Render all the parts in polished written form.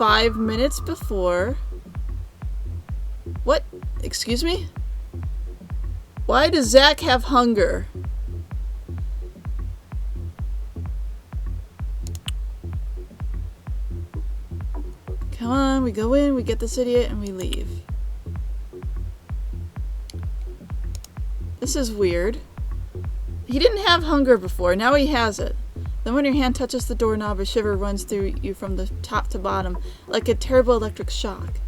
5 minutes before. What? Excuse me? Why does Zach have hunger? Come on, we go in, we get this idiot, and we leave. This is weird. He didn't have hunger before, now he has it. Then when your hand touches the doorknob, a shiver runs through you from the top to bottom, like a terrible electric shock.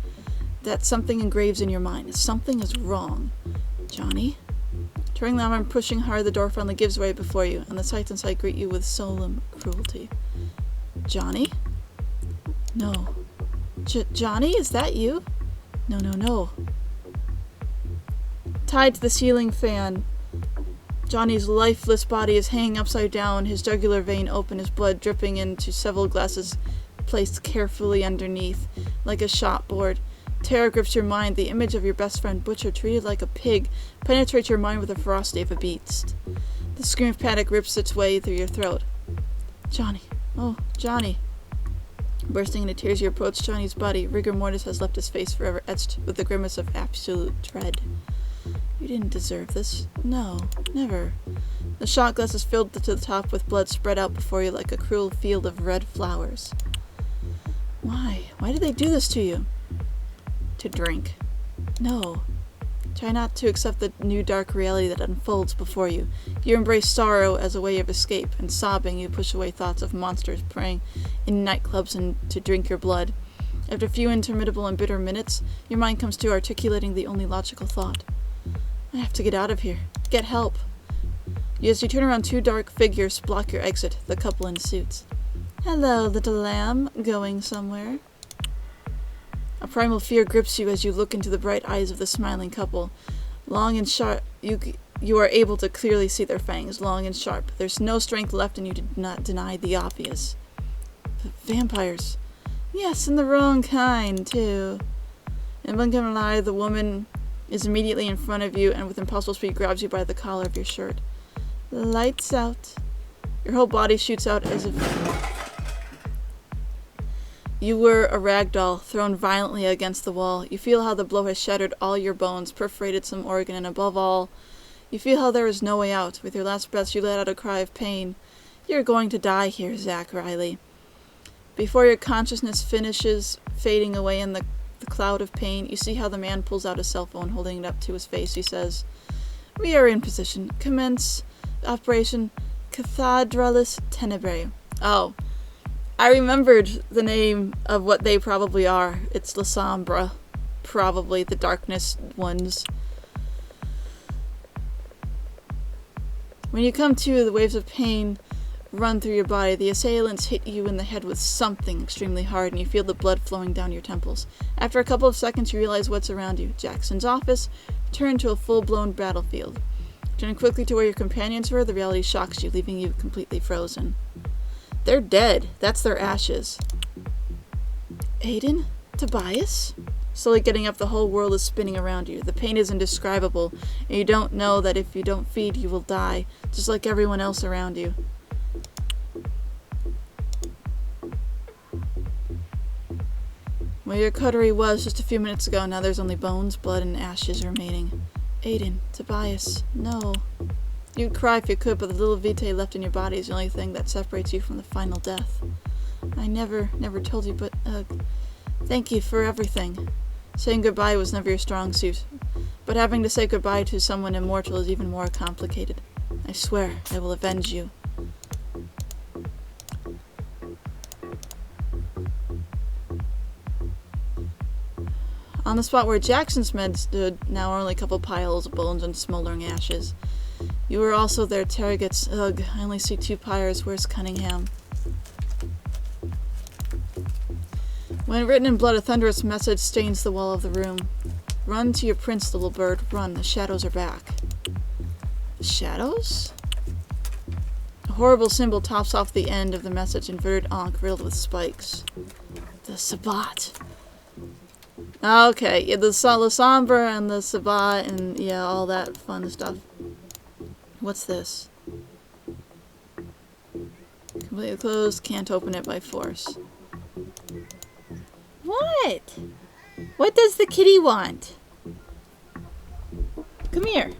That something engraves in your mind. Something is wrong. Johnny? Turning the arm and pushing hard, the door finally gives way before you, and the sights inside greet you with solemn cruelty. Johnny? No. Johnny, is that you? No, no, no. Tied to the ceiling fan, Johnny's lifeless body is hanging upside down, his jugular vein open, his blood dripping into several glasses placed carefully underneath, like a shot board. Terror grips your mind. The image of your best friend Butcher, treated like a pig, penetrates your mind with the ferocity of a beast. The scream of panic rips its way through your throat. Johnny. Oh, Johnny. Bursting into tears, you approach Johnny's body. Rigor mortis has left his face forever etched with the grimace of absolute dread. You didn't deserve this. No, never. The shot glass is filled to the top with blood spread out before you like a cruel field of red flowers. Why? Why did they do this to you? To drink. No. Try not to accept the new dark reality that unfolds before you. You embrace sorrow as a way of escape, and sobbing you push away thoughts of monsters preying in nightclubs and to drink your blood. After a few interminable and bitter minutes, your mind comes to articulating the only logical thought. I have to get out of here. Get help. As you turn around, two dark figures block your exit, the couple in suits. Hello, little lamb. Going somewhere? A primal fear grips you as you look into the bright eyes of the smiling couple. Long and sharp, you are able to clearly see their fangs, long and sharp. There's no strength left in you to not deny the obvious. The vampires. Yes, and the wrong kind, too. And one can lie, the woman is immediately in front of you and with impossible speed grabs you by the collar of your shirt. Lights out. Your whole body shoots out as if you were a rag doll thrown violently against the wall. You feel how the blow has shattered all your bones, perforated some organ, and above all, you feel how there is no way out. With your last breaths, you let out a cry of pain. You're going to die here, Zach Riley. Before your consciousness finishes fading away in the cloud of pain, you see how the man pulls out a cell phone, holding it up to his face. He says, "We are in position. Commence Operation Cathedralis Tenebrae." Oh, I remembered the name of what they probably are. It's La Sombra. Probably the darkness ones. When you come to, the waves of pain run through your body. The assailants hit you in the head with something extremely hard, and you feel the blood flowing down your temples. After a couple of seconds, you realize what's around you. Jackson's office turned to a full-blown battlefield. Turning quickly to where your companions were, the reality shocks you, leaving you completely frozen. They're dead. That's their ashes. Aiden? Tobias? Slowly getting up, the whole world is spinning around you. The pain is indescribable, and you don't know that if you don't feed, you will die, just like everyone else around you. Where your coterie was just a few minutes ago, now there's only bones, blood, and ashes remaining. Aiden, Tobias, no. You'd cry if you could, but the little vitae left in your body is the only thing that separates you from the final death. I never told you, but, thank you for everything. Saying goodbye was never your strong suit, but having to say goodbye to someone immortal is even more complicated. I swear I will avenge you. On the spot where Jackson's men stood, now are only a couple piles of bones and smoldering ashes. You were also their targets. Ugh, I only see two pyres. Where's Cunningham? When written in blood, a thunderous message stains the wall of the room. Run to your prince, little bird. Run, the shadows are back. The shadows? A horrible symbol tops off the end of the message, inverted ankh riddled with spikes. The Sabbat. Okay, yeah, the La Sombra and the Sabbat and, yeah, all that fun stuff. What's this? Completely closed, can't open it by force. What? What does the kitty want? Come here.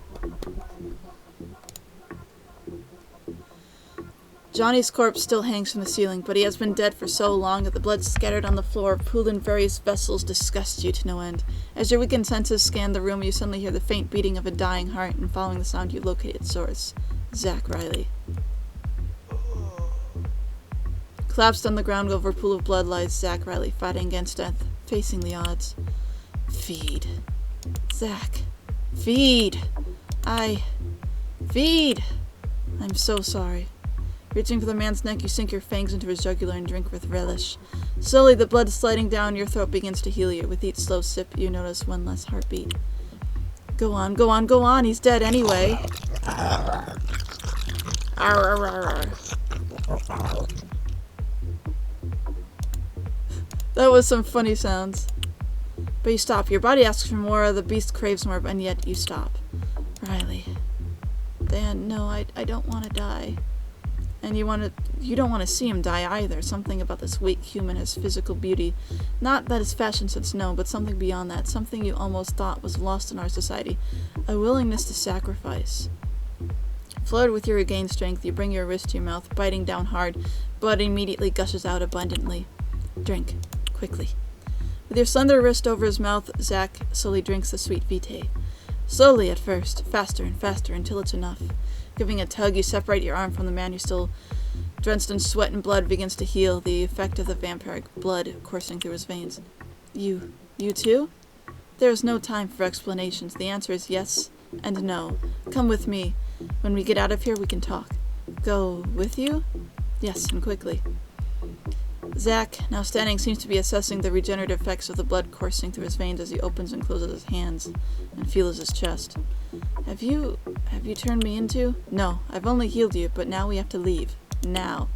Johnny's corpse still hangs from the ceiling, but he has been dead for so long that the blood scattered on the floor, pooled in various vessels, disgusts you to no end. As your weakened senses scan the room, you suddenly hear the faint beating of a dying heart, and following the sound, you locate its source. Zach Riley. Collapsed on the ground over a pool of blood lies Zach Riley, fighting against death, facing the odds. Feed. Zach. Feed. Feed. I'm so sorry. Reaching for the man's neck, you sink your fangs into his jugular and drink with relish. Slowly, the blood sliding down your throat begins to heal you. With each slow sip, you notice one less heartbeat. Go on, go on, go on. He's dead anyway. That was some funny sounds. But you stop. Your body asks for more, the beast craves more, and yet you stop. Riley. Dan, no, I don't want to die. And you don't want to see him die either. Something about this weak human has physical beauty. Not that his fashion sense, no, but something beyond that. Something you almost thought was lost in our society. A willingness to sacrifice. Floored with your regained strength, you bring your wrist to your mouth, biting down hard. Blood immediately gushes out abundantly. Drink. Quickly. With your slender wrist over his mouth, Zach slowly drinks the sweet vitae. Slowly at first, faster and faster, until it's enough. Giving a tug, you separate your arm from the man who still, drenched in sweat and blood, begins to heal, the effect of the vampiric blood coursing through his veins. You too? There is no time for explanations. The answer is yes and no. Come with me. When we get out of here, we can talk. Go with you? Yes, and quickly. Zach, now standing, seems to be assessing the regenerative effects of the blood coursing through his veins as he opens and closes his hands and feels his chest. Have you turned me into? No, I've only healed you, but now we have to leave. Now.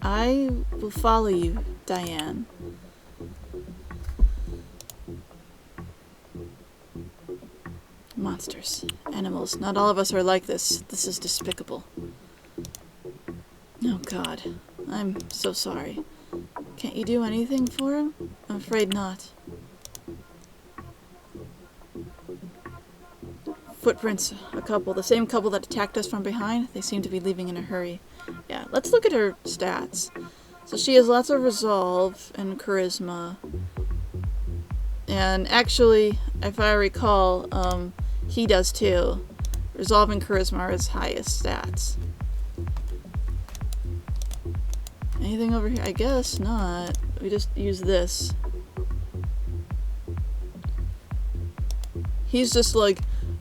I will follow you, Diane. Monsters. Animals. Not all of us are like this. This is despicable. Oh, God. I'm so sorry. Can't you do anything for him? I'm afraid not. Footprints. A couple. The same couple that attacked us from behind. They seem to be leaving in a hurry. Yeah, let's look at her stats. So she has lots of resolve and charisma. And actually, if I recall, he does too. Resolve and charisma are his highest stats. Anything over here? I guess not. We just use this. He's just like,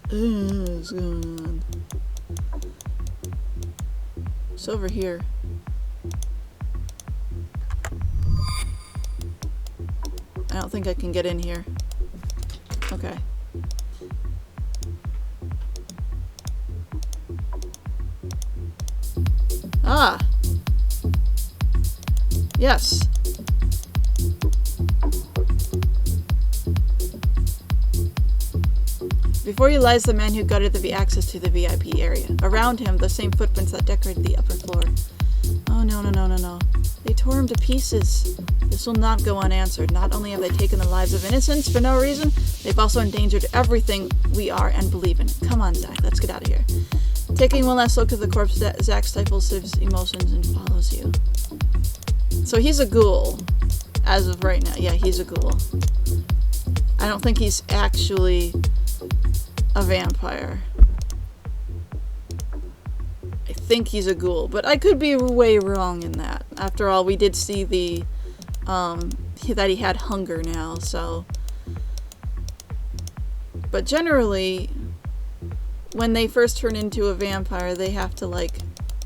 what's going on? It's over here. I don't think I can get in here. Okay. Ah! Yes. Before you lies the man who gutted the access to the VIP area. Around him, the same footprints that decorated the upper floor. Oh, no. They tore him to pieces. This will not go unanswered. Not only have they taken the lives of innocents for no reason, they've also endangered everything we are and believe in. Come on, Zach, let's get out of here. Taking one last look at the corpse, Zach stifles his emotions and follows you. So he's a ghoul, as of right now. Yeah, he's a ghoul. I don't think he's actually a vampire. I think he's a ghoul, but I could be way wrong in that. After all, we did see the, that he had hunger now, so. But generally, when they first turn into a vampire, they have to, like,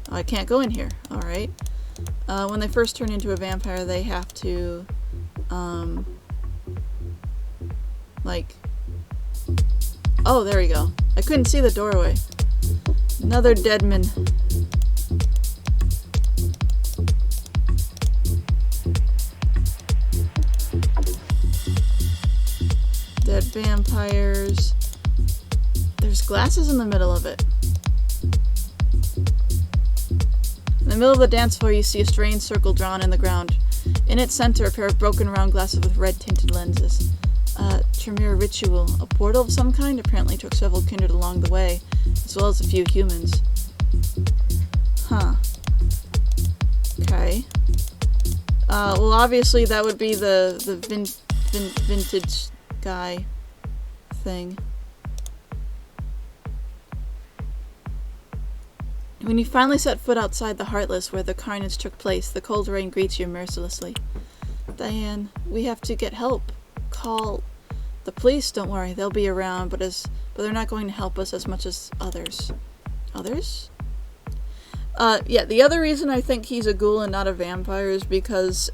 oh, I can't go in here, alright. When they first turn into a vampire, they have to, like, oh, there we go. I couldn't see the doorway. Another deadman. Dead vampires. There's glasses in the middle of it. In the middle of the dance floor, you see a strange circle drawn in the ground. In its center, a pair of broken round glasses with red-tinted lenses. Tremere ritual. A portal of some kind apparently took several kindred along the way, as well as a few humans. Huh. Okay. Well, obviously that would be the vintage guy thing. When you finally set foot outside the Heartless, where the carnage took place, the cold rain greets you mercilessly. Diane, we have to get help. Call the police. Don't worry, they'll be around, but they're not going to help us as much as others. Others? Yeah, the other reason I think he's a ghoul and not a vampire is because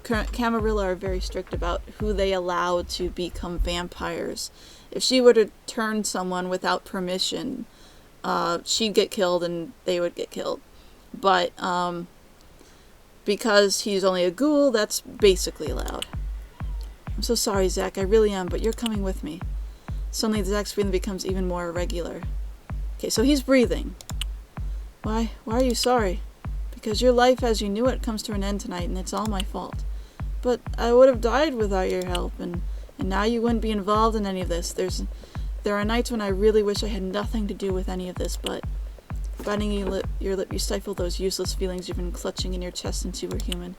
Camarilla are very strict about who they allow to become vampires. If she were to turn someone without permission, she'd get killed and they would get killed. But because he's only a ghoul, that's basically allowed. I'm so sorry, Zach, I really am, but you're coming with me. Suddenly Zach's breathing becomes even more irregular. Okay, so he's breathing. Why are you sorry? Because your life as you knew it comes to an end tonight, and it's all my fault. But I would have died without your help, and now you wouldn't be involved in any of this. There are nights when I really wish I had nothing to do with any of this, but biting your lip, you stifle those useless feelings you've been clutching in your chest since you were human.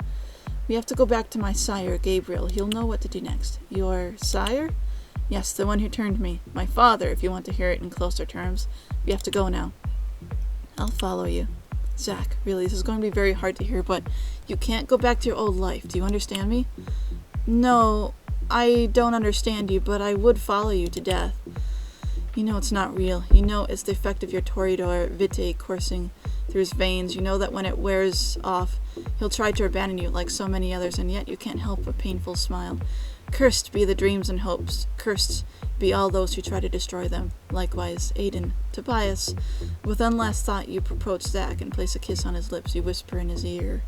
We have to go back to my sire, Gabriel. He'll know what to do next. Your sire? Yes, the one who turned me. My father, if you want to hear it in closer terms. We have to go now. I'll follow you. Zach, really, this is going to be very hard to hear, but you can't go back to your old life. Do you understand me? No, I don't understand you, but I would follow you to death. You know it's not real. You know it's the effect of your Toreador vitae coursing through his veins. You know that when it wears off, he'll try to abandon you like so many others, and yet you can't help a painful smile. Cursed be the dreams and hopes. Cursed be all those who try to destroy them. Likewise, Aiden, Tobias. With one last thought, you approach Zach and place a kiss on his lips. You whisper in his ear.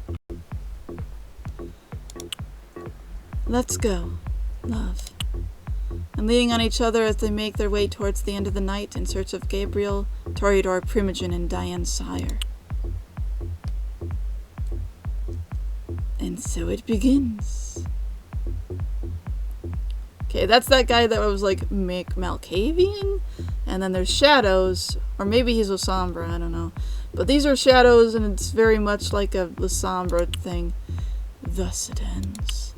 Let's go, love. And leaning on each other as they make their way towards the end of the night in search of Gabriel, Toreador, Primogen, and Diane's sire. And so it begins. Okay, that's that guy that was like Malkavian, and then there's Shadows, or maybe he's Lasombra, I don't know. But these are Shadows, and it's very much like a Lasombra thing. Thus it ends.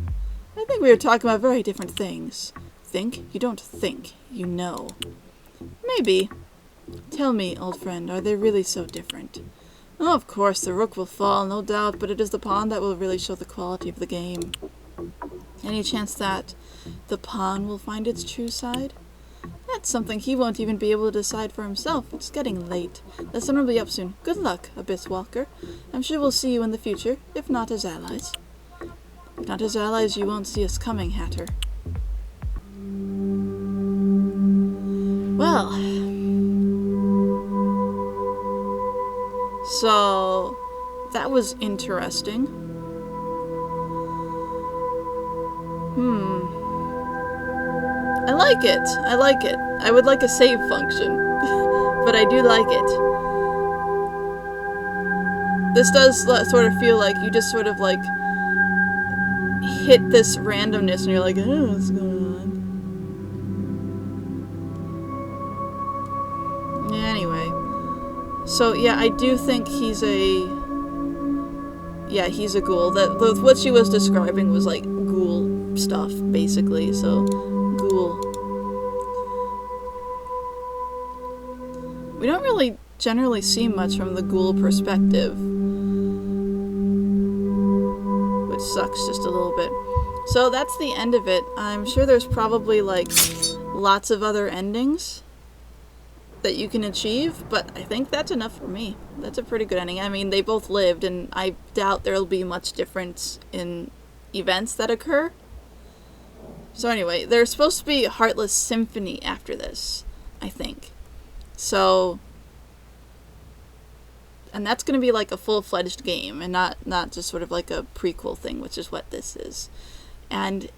I think we were talking about very different things. Think? You don't think. You know. Maybe. Tell me, old friend, are they really so different? Oh, of course, the rook will fall, no doubt, but it is the pawn that will really show the quality of the game. Any chance that the pawn will find its true side? That's something he won't even be able to decide for himself. It's getting late. The sun will be up soon. Good luck, Abyss Walker. I'm sure we'll see you in the future, if not as allies. If not as allies, you won't see us coming, Hatter. Well, so that was interesting. I like it. I like it. I would like a save function, but I do like it. This does sort of feel like you just sort of like hit this randomness and you're like, oh, what's going on? Anyway, so yeah, I do think he's a ghoul. That what she was describing was like ghoul stuff, basically. So ghoul. We don't really generally see much from the ghoul perspective, which sucks just a little bit. So that's the end of it. I'm sure there's probably like lots of other endings that you can achieve, but I think that's enough for me. That's a pretty good ending. I mean, they both lived, and I doubt there'll be much difference in events that occur. So anyway, there's supposed to be a Heartless Symphony after this, I think. So, and that's going to be like a full-fledged game, and not just sort of like a prequel thing, which is what this is. And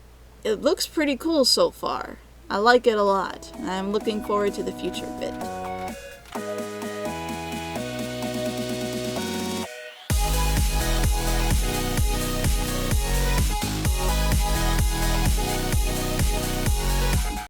it looks pretty cool so far. I like it a lot, and I'm looking forward to the future bit.